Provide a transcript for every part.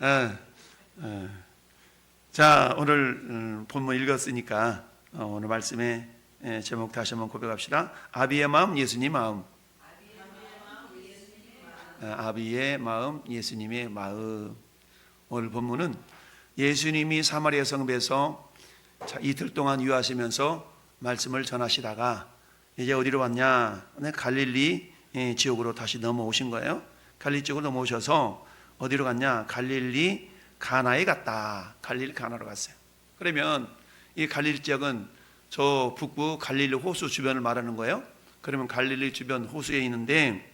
어, 어. 자, 오늘 본문 읽었으니까 오늘 말씀의 제목 다시 한번 고백합시다. 아비의 마음, 예수님 마음. 아비의 마음, 예수님의 마음. 오늘 본문은 예수님이 사마리아 성읍에서 이틀 동안 유하시면서 말씀을 전하시다가 이제 어디로 왔냐? 갈릴리 지역으로 다시 넘어오신 거예요. 갈릴리 쪽으로 넘어오셔서 어디로 갔냐? 갈릴리 가나에 갔다. 갈릴리 가나로 갔어요. 그러면 이 갈릴리 지역은 저 북부 갈릴리 호수 주변을 말하는 거예요. 그러면 갈릴리 주변 호수에 있는데,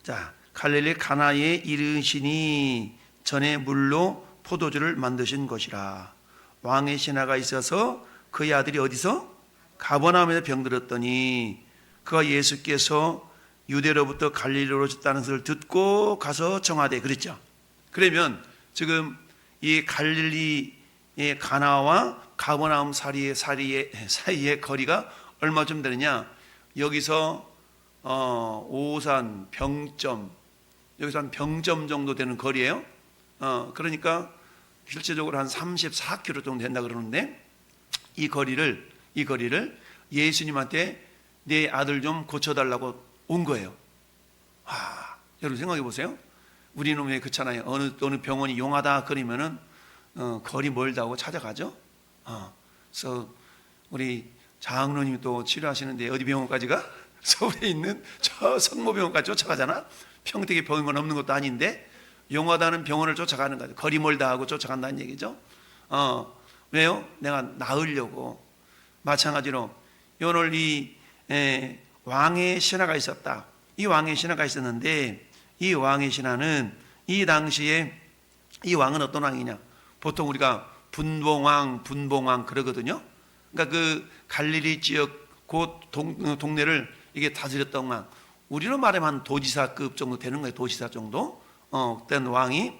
자, 갈릴리 가나에 이르시니 전에 물로 포도주를 만드신 것이라. 왕의 신하가 있어서 그의 아들이 어디서? 가버나움에서 병들었더니 그가 예수께서 유대로부터 갈릴리로 오셨다는 것을 듣고 가서 청하되. 그랬죠. 그러면 지금 이 갈릴리의 가나와 가버나움 사이의 거리가 얼마쯤 되느냐? 여기서 오산 병점, 여기서 한 병점 정도 되는 거리예요. 그러니까 실제적으로 한 34km 정도 된다 그러는데, 이 거리를 예수님한테 내 아들 좀 고쳐달라고 온 거예요. 여러분 생각해 보세요. 우리는 왜 그렇잖아요. 어느 병원이 용하다 그러면은 거리 멀다고 찾아가죠. 그래서 우리 장로님이 또 치료하시는데 어디 병원까지 가? 서울에 있는 저 성모병원까지 쫓아가잖아. 평택에 병원 없는 것도 아닌데 용하다는 병원을 쫓아가는 거죠. 거리 멀다 하고 쫓아간다는 얘기죠. 왜요? 내가 나으려고. 마찬가지로 오늘 이 왕의 신하가 있었다. 이 왕의 신하가 있었는데, 이 왕의 신하는 이 당시에, 이 왕은 어떤 왕이냐? 보통 우리가 분봉왕 그러거든요. 그러니까 그 갈릴리 지역 그 동네를 이게 다스렸던 왕. 우리로 말하면 도지사급 정도 되는 거예요. 도지사 정도 된 왕이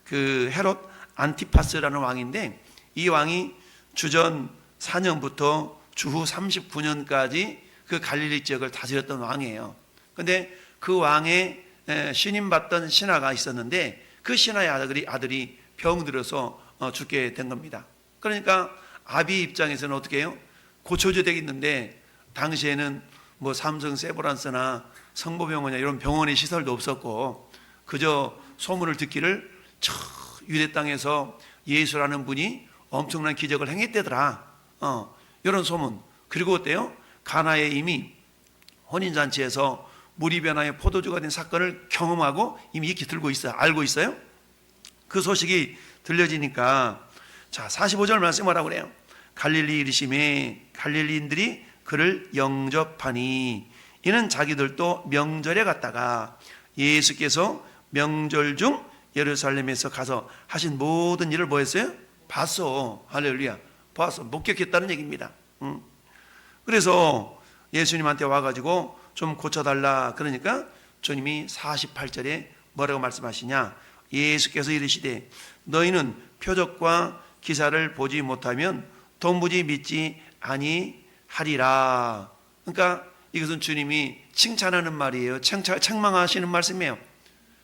그 헤롯 안티파스라는 왕인데, 이 왕이 주전 4년부터 주후 39년까지 그 갈릴리 지역을 다스렸던 왕이에요. 근데 그 왕의 신임받던 신하가 있었는데, 그 신하의 아들이 병들어서 죽게 된 겁니다. 그러니까 아비 입장에서는 어떻게 해요? 고쳐줘야 되겠는데, 당시에는 뭐 삼성 세브란스나 성모병원이나 이런 병원의 시설도 없었고, 그저 소문을 듣기를 저 유대 땅에서 예수라는 분이 엄청난 기적을 행했대더라. 이런 소문. 그리고 어때요? 가나에 이미 혼인잔치에서 물이 변하여 포도주가 된 사건을 경험하고 이미 익히 들고 있어요. 알고 있어요. 그 소식이 들려지니까, 자, 45절 말씀 뭐라고 그래요? 갈릴리 이르심에 갈릴리인들이 그를 영접하니 이는 자기들도 명절에 갔다가 예수께서 명절 중 예루살렘에서 가서 하신 모든 일을 뭐 했어요? 봤어. 할렐루야. 봤어. 목격했다는 얘기입니다. 그래서 예수님한테 와가지고 좀 고쳐달라 그러니까 주님이 48절에 뭐라고 말씀하시냐? 예수께서 이르시되 너희는 표적과 기사를 보지 못하면 도무지 믿지 아니하리라. 그러니까 이것은 주님이 칭찬하는 말이에요. 책망하시는 말씀이에요.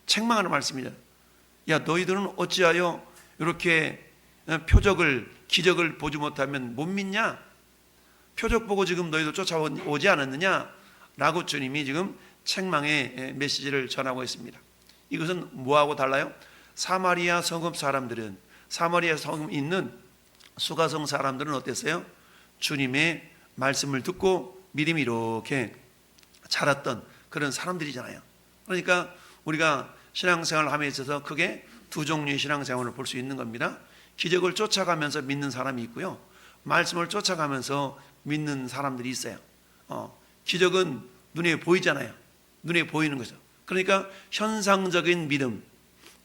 책망하는 말씀이다. 야, 너희들은 어찌하여 이렇게 표적을, 기적을 보지 못하면 못 믿냐? 표적 보고 지금 너희도 쫓아오지 않았느냐? 라고 주님이 지금 책망의 메시지를 전하고 있습니다. 이것은 뭐하고 달라요? 사마리아 성읍 사람들은, 사마리아 성읍 있는 수가성 사람들은 어땠어요? 주님의 말씀을 듣고 믿음이 이렇게 자랐던 그런 사람들이잖아요. 그러니까 우리가 신앙생활을 함에 있어서 크게 두 종류의 신앙생활을 볼 수 있는 겁니다. 기적을 쫓아가면서 믿는 사람이 있고요, 말씀을 쫓아가면서 믿는 사람들이 있어요. 기적은 눈에 보이잖아요. 눈에 보이는 거죠. 그러니까 현상적인 믿음,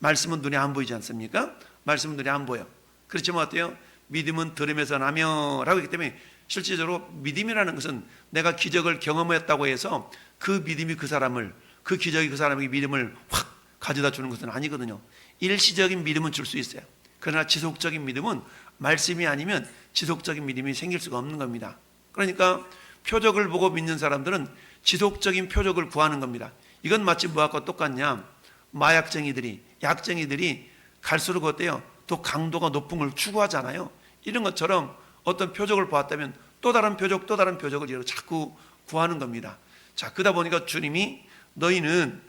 말씀은 눈에 안 보이지 않습니까? 말씀은 눈에 안 보여. 그렇지만 어때요? 믿음은 들음에서 나며 라고 했기 때문에 실질적으로 믿음이라는 것은 내가 기적을 경험했다고 해서 그 믿음이 그 사람을, 그 기적이 그 사람에게 믿음을 확 가져다 주는 것은 아니거든요. 일시적인 믿음은 줄 수 있어요. 그러나 지속적인 믿음은 말씀이 아니면 지속적인 믿음이 생길 수가 없는 겁니다. 그러니까 표적을 보고 믿는 사람들은 지속적인 표적을 구하는 겁니다. 이건 마치 뭐하고 똑같냐? 마약쟁이들이, 약쟁이들이 갈수록 어때요? 또 강도가 높은 걸 추구하잖아요. 이런 것처럼 어떤 표적을 보았다면 또 다른 표적, 또 다른 표적을 자꾸 구하는 겁니다. 자, 그러다 보니까 주님이 너희는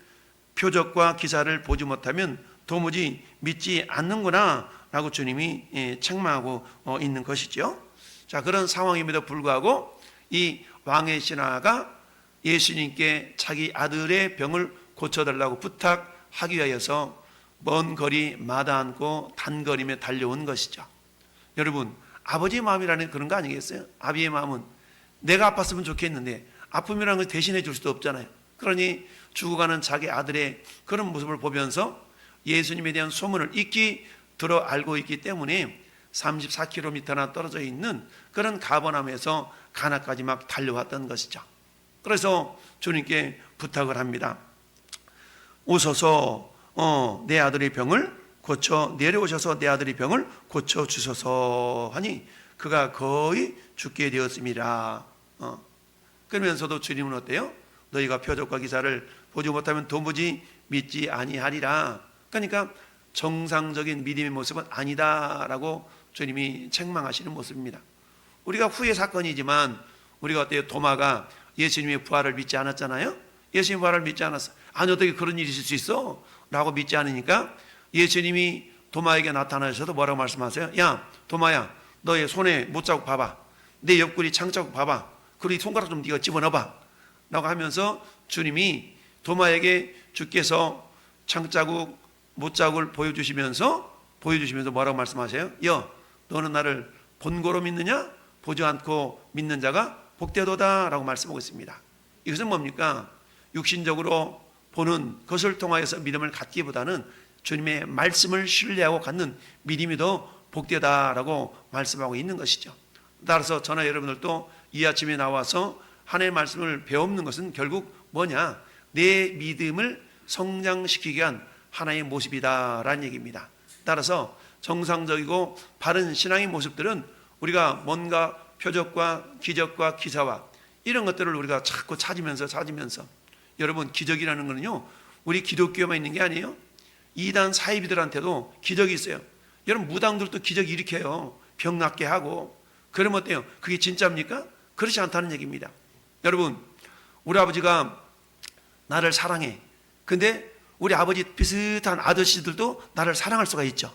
표적과 기사를 보지 못하면 도무지 믿지 않는구나 라고 주님이 책망하고 있는 것이죠. 자, 그런 상황임에도 불구하고 이 왕의 신하가 예수님께 자기 아들의 병을 고쳐달라고 부탁하기 위하여서 먼 거리 마다 않고 단거리며 달려온 것이죠. 여러분, 아버지의 마음이라는 그런 거 아니겠어요? 아비의 마음은 내가 아팠으면 좋겠는데 아픔이라는 걸 대신해 줄 수도 없잖아요. 그러니 죽어가는 자기 아들의 그런 모습을 보면서 예수님에 대한 소문을 익히 들어 알고 있기 때문에 34km나 떨어져 있는 그런 가버나움에서 가나까지 막 달려왔던 것이죠. 그래서 주님께 부탁을 합니다. 오소서 내 아들의 병을 고쳐 내려오셔서 내 아들의 병을 고쳐 주소서 하니 그가 거의 죽게 되었습니다. 그러면서도 주님은 어때요? 너희가 표적과 기사를 보지 못하면 도무지 믿지 아니하리라. 그러니까 정상적인 믿음의 모습은 아니다라고 주님이 책망하시는 모습입니다. 우리가 후의 사건이지만 우리가 어때요? 도마가 예수님의 부활을 믿지 않았잖아요. 예수님의 부활을 믿지 않았어. 아니 어떻게 그런 일이 있을 수 있어? 라고 믿지 않으니까 예수님이 도마에게 나타나셔서 뭐라고 말씀하세요? 야 도마야, 너의 손에 못자국 봐봐. 내 옆구리 창자국 봐봐. 그리고 손가락 좀 네가 집어넣어봐 라고 하면서 주님이 도마에게 주께서 창자국 못자국을 보여주시면서 뭐라고 말씀하세요? 야 너는 나를 본고로 믿느냐? 보지 않고 믿는 자가 복되도다 라고 말씀하고 있습니다. 이것은 뭡니까? 육신적으로 보는 것을 통하여서 믿음을 갖기보다는 주님의 말씀을 신뢰하고 갖는 믿음이 더 복되다라고 말씀하고 있는 것이죠. 따라서 저나 여러분들도 이 아침에 나와서 하나님의 말씀을 배우는 것은 결국 뭐냐? 내 믿음을 성장시키기 위한 하나의 모습이다라는 얘기입니다. 따라서 정상적이고 바른 신앙의 모습들은 우리가 뭔가 표적과 기적과 기사와 이런 것들을 우리가 자꾸 찾으면서 여러분 기적이라는 거는요 우리 기독교만 있는 게 아니에요. 이단 사이비들한테도 기적이 있어요. 여러분 무당들도 기적 일으켜요. 병 낫게 하고. 그러면 어때요? 그게 진짜입니까? 그렇지 않다는 얘기입니다. 여러분 우리 아버지가 나를 사랑해. 근데 우리 아버지 비슷한 아저씨들도 나를 사랑할 수가 있죠.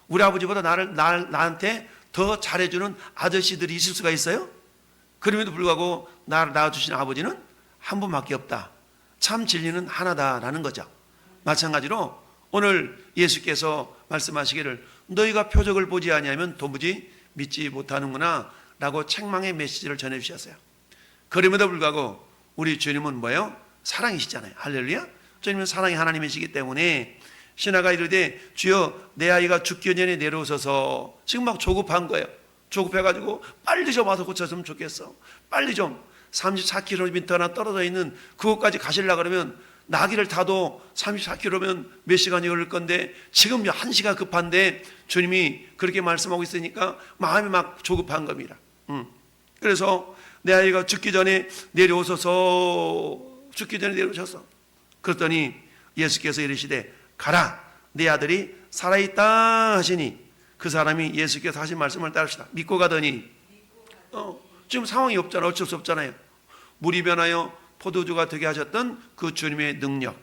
우리 아버지보다 나한테 더 잘해주는 아저씨들이 있을 수가 있어요? 그럼에도 불구하고 나를 낳아주신 아버지는 한 분밖에 없다. 참 진리는 하나다라는 거죠. 마찬가지로 오늘 예수께서 말씀하시기를 너희가 표적을 보지 아니하면 도무지 믿지 못하는구나 라고 책망의 메시지를 전해주셨어요. 그럼에도 불구하고 우리 주님은 뭐예요? 사랑이시잖아요. 할렐루야. 주님은 사랑의 하나님이시기 때문에 신하가 이르되 주여 내 아이가 죽기 전에 내려오소서. 지금 막 조급한 거예요. 조급해가지고 빨리 좀 와서 고쳤으면 좋겠어. 빨리 좀 34km나 떨어져 있는 그곳까지 가시려고 그러면 나귀를 타도 34km면 몇 시간이 걸릴 건데 지금 1시간 급한데 주님이 그렇게 말씀하고 있으니까 마음이 막 조급한 겁니다. 그래서 내 아이가 죽기 전에 내려오소서. 죽기 전에 내려오셔서 그랬더니 예수께서 이르시되 가라 내 아들이 살아있다 하시니 그 사람이 예수께서 하신 말씀을 따릅시다. 믿고 가더니 지금 상황이 없잖아요. 어쩔 수 없잖아요. 물이 변하여 포도주가 되게 하셨던 그 주님의 능력.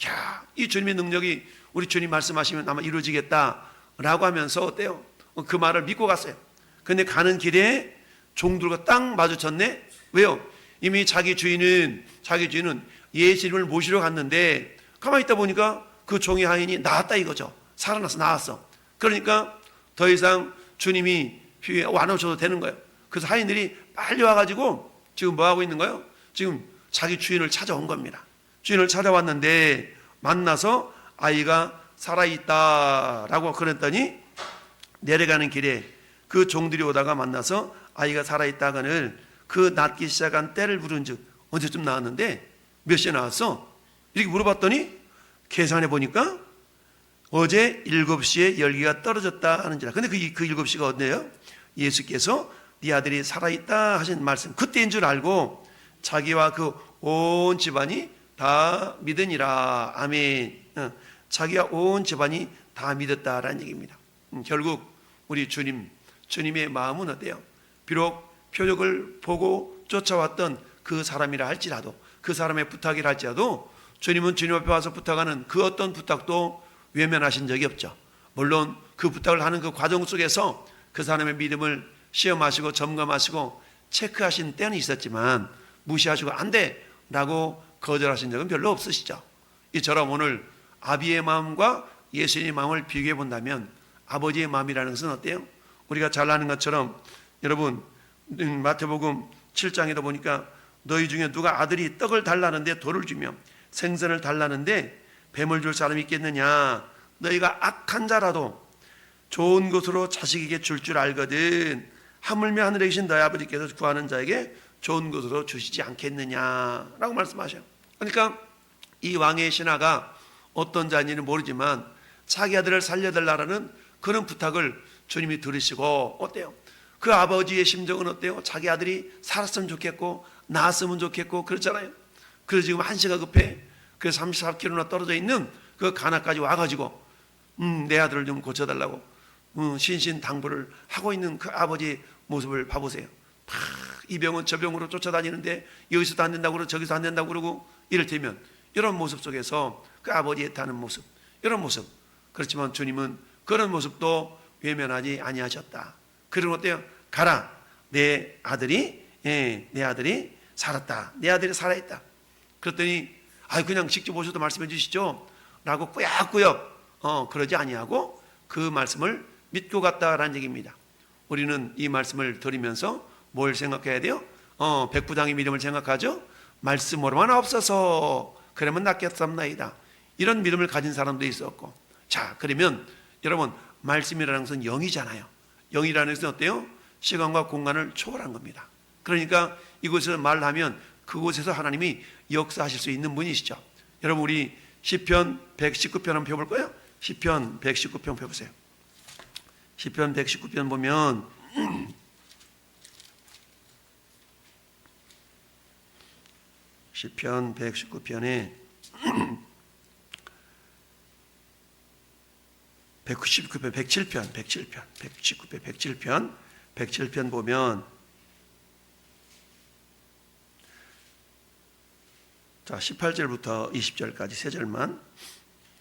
야, 이 주님의 능력이 우리 주님 말씀하시면 아마 이루어지겠다라고 하면서 어때요? 그 말을 믿고 갔어요. 근데 가는 길에 종들과 딱 마주쳤네. 왜요? 이미 자기 주인은 예수님을 모시러 갔는데 가만히 있다 보니까 그 종의 하인이 나왔다 이거죠. 살아나서 나왔어. 그러니까 더 이상 주님이 안 오셔도 되는 거예요. 그래서 하인들이 빨리 와가지고 지금 뭐 하고 있는 거예요? 지금 자기 주인을 찾아온 겁니다. 주인을 찾아왔는데 만나서 아이가 살아있다라고 그랬더니 내려가는 길에 그 종들이 오다가 만나서 아이가 살아있다가는 그 낫기 시작한 때를 부른즉 언제쯤 나왔는데 몇 시에 나왔어? 이렇게 물어봤더니 계산해 보니까 어제 7시에 열기가 떨어졌다 하는지라. 근데 그 7시가 언제예요? 예수께서 네 아들이 살아있다 하신 말씀 그때인 줄 알고 자기와 그 온 집안이 다 믿으니라. 아멘. 자기와 온 집안이 다 믿었다라는 얘기입니다. 결국 우리 주님의 마음은 어때요? 비록 표적을 보고 쫓아왔던 그 사람이라 할지라도, 그 사람의 부탁이라 할지라도 주님은 주님 앞에 와서 부탁하는 그 어떤 부탁도 외면하신 적이 없죠. 물론 그 부탁을 하는 그 과정 속에서 그 사람의 믿음을 시험하시고 점검하시고 체크하신 때는 있었지만 무시하시고 안 돼 라고 거절하신 적은 별로 없으시죠. 이처럼 오늘 아비의 마음과 예수님의 마음을 비교해 본다면 아버지의 마음이라는 것은 어때요? 우리가 잘 아는 것처럼 여러분 마태복음 7장에도 보니까 너희 중에 누가 아들이 떡을 달라는데 돌을 주며 생선을 달라는데 뱀을 줄 사람이 있겠느냐? 너희가 악한 자라도 좋은 것으로 자식에게 줄 알거든 하물며 하늘에 계신 너희 아버지께서 구하는 자에게 좋은 것으로 주시지 않겠느냐라고 말씀하셔요. 그러니까 이 왕의 신하가 어떤 자인지는 모르지만 자기 아들을 살려달라는 그런 부탁을 주님이 들으시고 어때요? 그 아버지의 심정은 어때요? 자기 아들이 살았으면 좋겠고 나았으면 좋겠고 그렇잖아요. 그래서 지금 한시가 급해. 그래서 34km나 떨어져 있는 그 가나까지 와가지고 내 아들을 좀 고쳐달라고 신신당부를 하고 있는 그 아버지의 모습을 봐보세요. 이 병은 저 병으로 쫓아다니는데 여기서도 안 된다고 그러고 저기서 안 된다고 그러고 이를테면 이런 모습 속에서 그 아버지의 타는 모습, 이런 모습. 그렇지만 주님은 그런 모습도 외면하지 아니하셨다. 그리고 어때요? 가라, 내 아들이 살았다. 내 아들이 살아있다. 그랬더니 그냥 직접 오셔도 말씀해 주시죠 라고 꾸역꾸역 그러지 아니하고 그 말씀을 믿고 갔다라는 얘기입니다. 우리는 이 말씀을 들으면서 뭘 생각해야 돼요? 백부장의 믿음을 생각하죠. 말씀으로만 없어서 그러면 낫겠습나이다. 이런 믿음을 가진 사람도 있었고, 자 그러면 여러분 말씀이라는 것은 영이잖아요. 영이라는 것은 어때요? 시간과 공간을 초월한 겁니다. 그러니까 이곳에서 말하면 그곳에서 하나님이 역사하실 수 있는 분이시죠. 여러분 우리 시편 119편 한번 펴볼까요? 시편 119편 펴보세요. 시편 119편 보면 시편 119편에 119편 보면 자 18절부터 20절까지 세 절만.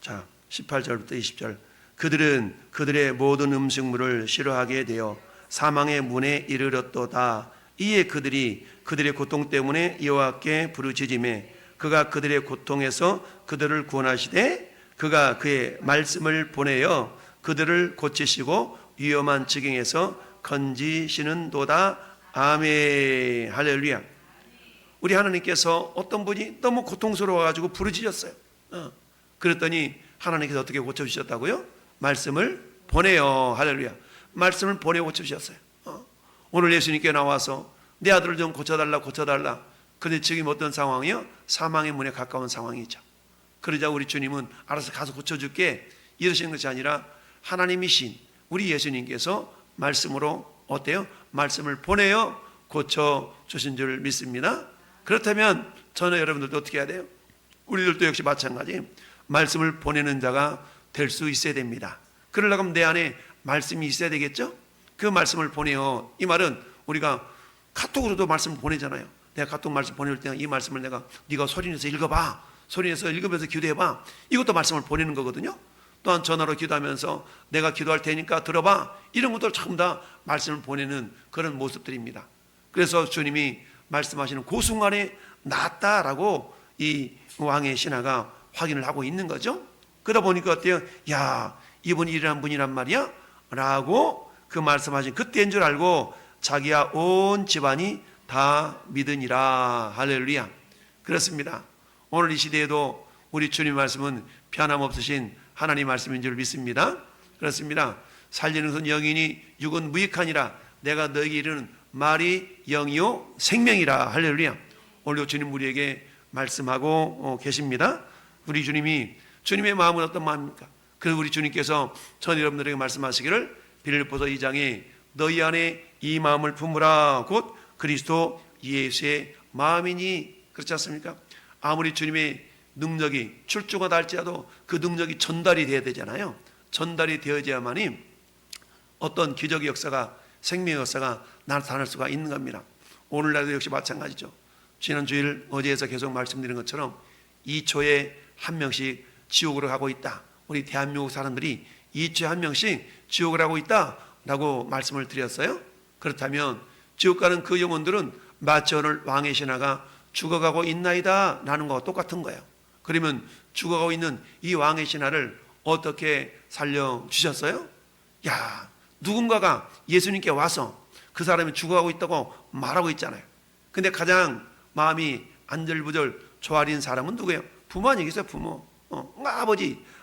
자 18절부터 20절. 그들은 그들의 모든 음식물을 싫어하게 되어 사망의 문에 이르렀도다. 이에 그들이 그들의 고통 때문에 여호와께 부르짖으매 그가 그들의 고통에서 그들을 구원하시되 그가 그의 말씀을 보내어 그들을 고치시고 위험한 지경에서 건지시는도다. 아멘. 할렐루야. 우리 하나님께서 어떤 분이 너무 고통스러워가지고 부르짖었어요. 그랬더니 하나님께서 어떻게 고쳐주셨다고요? 말씀을 보내요. 할렐루야. 말씀을 보내어 고쳐주셨어요. 오늘 예수님께 나와서 내 아들을 좀 고쳐달라. 그런데 지금 어떤 상황이요? 사망의 문에 가까운 상황이죠. 그러자 우리 주님은 알아서 가서 고쳐줄게 이러시는 것이 아니라 하나님이신 우리 예수님께서 말씀으로 어때요? 말씀을 보내어 고쳐주신 줄 믿습니다. 그렇다면 저는 여러분들도 어떻게 해야 돼요? 우리들도 역시 마찬가지 말씀을 보내는 자가 될 수 있어야 됩니다. 그러려고 하면 내 안에 말씀이 있어야 되겠죠? 그 말씀을 보내요. 이 말은 우리가 카톡으로도 말씀을 보내잖아요. 내가 카톡 말씀 보낼 때 이 말씀을 네가 소리내서 읽어봐. 소리내서 읽으면서 기도해봐. 이것도 말씀을 보내는 거거든요. 또한 전화로 기도하면서 내가 기도할 테니까 들어봐. 이런 것들 전부 다 말씀을 보내는 그런 모습들입니다. 그래서 주님이 말씀하시는 그 순간에 낫다라고 이 왕의 신하가 확인을 하고 있는 거죠. 그러다 보니까 어때요? 야, 이분이 이런 분이란 말이야? 라고 그 말씀하신 그때인 줄 알고 자기야 온 집안이 다 믿으니라. 할렐루야. 그렇습니다. 오늘 이 시대에도 우리 주님 말씀은 변함없으신 하나님 말씀인 줄 믿습니다. 그렇습니다. 살리는 것은 영이니 육은 무익하니라. 내가 너에게 이르는 말이 영이요 생명이라. 할렐루야. 오늘 주님 우리에게 말씀하고 계십니다. 우리 주님이 주님의 마음은 어떤 마음입니까? 그래서 우리 주님께서 전 여러분들에게 말씀하시기를 빌립보서 2장에 너희 안에 이 마음을 품으라 곧 그리스도 예수의 마음이니. 그렇지 않습니까? 아무리 주님의 능력이 출중하다 할지라도 그 능력이 전달이 돼야 되잖아요. 전달이 되어야만이 어떤 기적의 역사가, 생명의 역사가 나타날 수가 있는 겁니다. 오늘날도 역시 마찬가지죠. 지난 주일 어제에서 계속 말씀드린 것처럼 2초에 한 명씩 지옥으로 가고 있다. 우리 대한민국 사람들이 2초에 한 명씩 지옥을 가고 있다라고 말씀을 드렸어요. 그렇다면 지옥 가는 그 영혼들은 마치 오늘 왕의 신하가 죽어가고 있나이다 라는 거와 똑같은 거예요. 그러면 죽어가고 있는 이 왕의 신하를 어떻게 살려주셨어요? 야, 누군가가 예수님께 와서 그 사람이 죽어가고 있다고 말하고 있잖아요. 근데 가장 마음이 안절부절 조아린 사람은 누구예요? 부모 아니겠어요? 부모.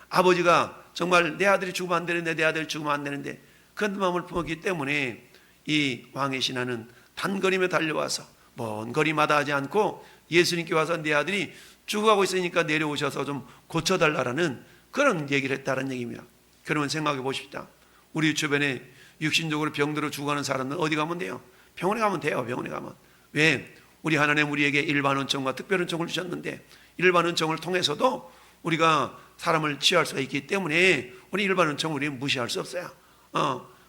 아버지가 정말 내 아들이 죽으면 안 되는데, 내 아들이 죽으면 안 되는데 그런 마음을 품었기 때문에 이 왕의 신하는 단거리며 달려와서 먼 거리마다 하지 않고 예수님께 와서 내 아들이 죽어가고 있으니까 내려오셔서 좀 고쳐달라는 그런 얘기를 했다는 얘기입니다. 그러면 생각해 보십시다. 우리 주변에 육신적으로 병들어 죽어가는 사람은 어디 가면 돼요? 병원에 가면 돼요. 병원에 가면. 왜? 우리 하나님 우리에게 일반 은총과 특별 은총을 주셨는데 일반 은총을 통해서도 우리가 사람을 치유할 수가 있기 때문에 우리 일반 은총을 우리는 무시할 수 없어요.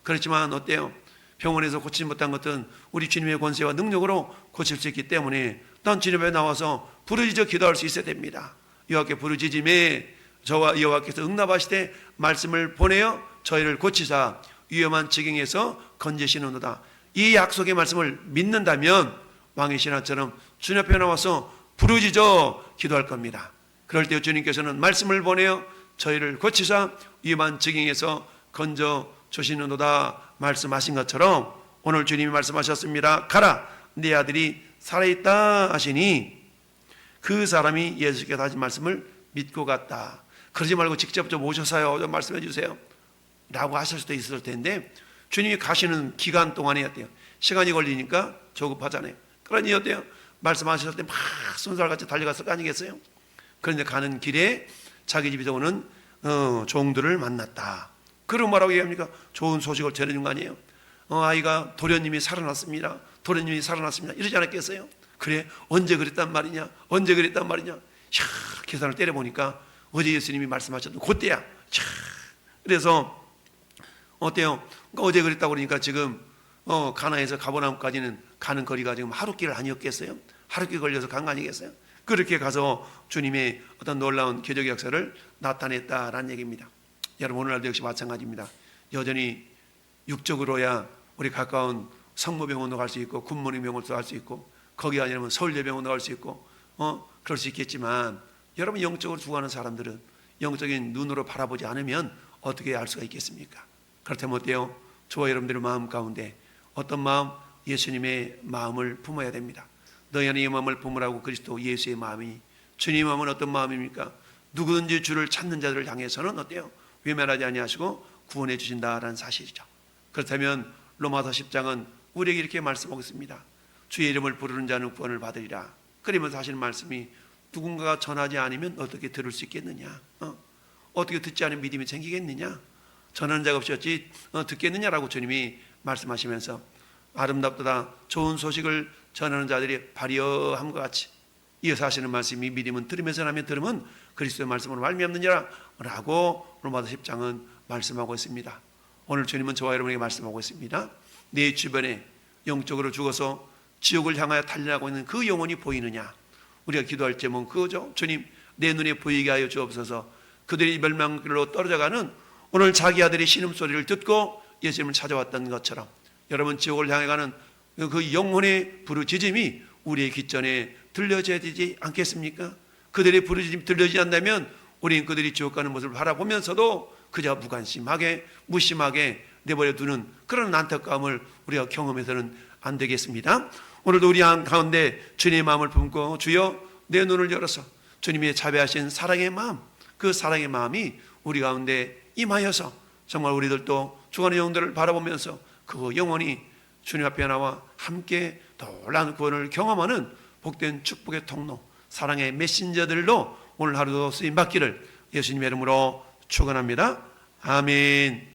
그렇지만 어때요? 병원에서 고치지 못한 것은 우리 주님의 권세와 능력으로 고칠 수 있기 때문에 난 주님 앞에 나와서 부르짖어 기도할 수 있어야 됩니다. 여호와께 부르짖음에 저와 여호와께서 응답하시되 말씀을 보내어 저희를 고치사 위험한 지경에서 건지시는도다. 이 약속의 말씀을 믿는다면 왕의 신하처럼 주님 앞에 나와서 부르짖어 기도할 겁니다. 그럴 때 주님께서는 말씀을 보내어 저희를 고치사 위험한 지경에서 건져 주시는도다 말씀하신 것처럼 오늘 주님이 말씀하셨습니다. 가라, 네 아들이 살아있다 하시니 그 사람이 예수께서 하신 말씀을 믿고 갔다. 그러지 말고 직접 좀 오셔서요 좀 말씀해 주세요 라고 하실 수도 있을 텐데 주님이 가시는 기간 동안에 어때요? 시간이 걸리니까 조급하잖아요. 그러니 어때요? 말씀하셨을 때 막 순살같이 달려갔을 거 아니겠어요? 그런데 가는 길에 자기 집에서 오는 종들을 만났다. 그럼 뭐라고 얘기합니까? 좋은 소식을 전해준 거 아니에요? 아이가 도련님이 살아났습니다. 도련님이 살아났습니다. 이러지 않았겠어요? 그래, 언제 그랬단 말이냐? 언제 그랬단 말이냐? 계산을 때려보니까 어제 예수님이 말씀하셨던 그때야. 그래서 어때요? 그러니까 어제 그랬다고 그러니까 지금 가나에서 가버나움까지는 가는 거리가 지금 하루길 아니었겠어요? 하루길 걸려서 간 거 아니겠어요? 그렇게 가서 주님의 어떤 놀라운 기적의 역사를 나타냈다라는 얘기입니다. 여러분 오늘날도 역시 마찬가지입니다. 여전히 육적으로야 우리 가까운 성모병원도 갈 수 있고 굿모닝 병원도 갈 수 있고 거기 아니면 서울대병원도 갈 수 있고 그럴 수 있겠지만 여러분 영적으로 죽어가는 사람들은 영적인 눈으로 바라보지 않으면 어떻게 알 수가 있겠습니까? 그렇다면 어때요? 저와 여러분들의 마음 가운데 어떤 마음? 예수님의 마음을 품어야 됩니다. 너희 안에 이 마음을 품으라고 그리스도 예수의 마음이 주님의 마음은 어떤 마음입니까? 누구든지 주를 찾는 자들을 향해서는 어때요? 외면하지 아니하시고 구원해 주신다라는 사실이죠. 그렇다면 로마서 10장은 우리에게 이렇게 말씀하고 있습니다. 주의 이름을 부르는 자는 구원을 받으리라. 그러면서 하시는 말씀이 누군가가 전하지 않으면 어떻게 들을 수 있겠느냐? 어떻게 듣지 않으면 믿음이 생기겠느냐? 전하는 자가 없이 어찌 듣겠느냐라고 주님이 말씀하시면서 아름답도다 좋은 소식을 전하는 자들이 발휘함과 같이 이어서 하시는 말씀이 믿음은 들으면서 나면 들으면 그리스도의 말씀으로 말미암느니라 라고 로마서 10장은 말씀하고 있습니다. 오늘 주님은 저와 여러분에게 말씀하고 있습니다. 내 주변에 영적으로 죽어서 지옥을 향하여 달려가고 있는 그 영혼이 보이느냐? 우리가 기도할 제목은 그거죠. 주님 내 눈에 보이게 하여 주옵소서. 그들이 멸망길로 떨어져가는 오늘 자기 아들의 신음소리를 듣고 예수님을 찾아왔던 것처럼 여러분 지옥을 향해 가는 그 영혼의 부르짖음이 우리의 귓전에 들려져야 되지 않겠습니까? 그들의 부르짖음이 들려지지 않다면 우리는 그들이 지옥 가는 모습을 바라보면서도 그저 무관심하게 무심하게 내버려두는 그런 안타까움을 우리가 경험해서는 안 되겠습니다. 오늘도 우리 가운데 주님의 마음을 품고 주여 내 눈을 열어서 주님의 자비하신 사랑의 마음 그 사랑의 마음이 우리 가운데 임하여서 정말 우리들도 죽어가는 영혼들을 바라보면서 그 영혼이 주님 앞에 나와 함께 놀라운 구원을 경험하는 복된 축복의 통로 사랑의 메신저들로 오늘 하루도 쓰임받기를 예수님의 이름으로 축원합니다. 아멘.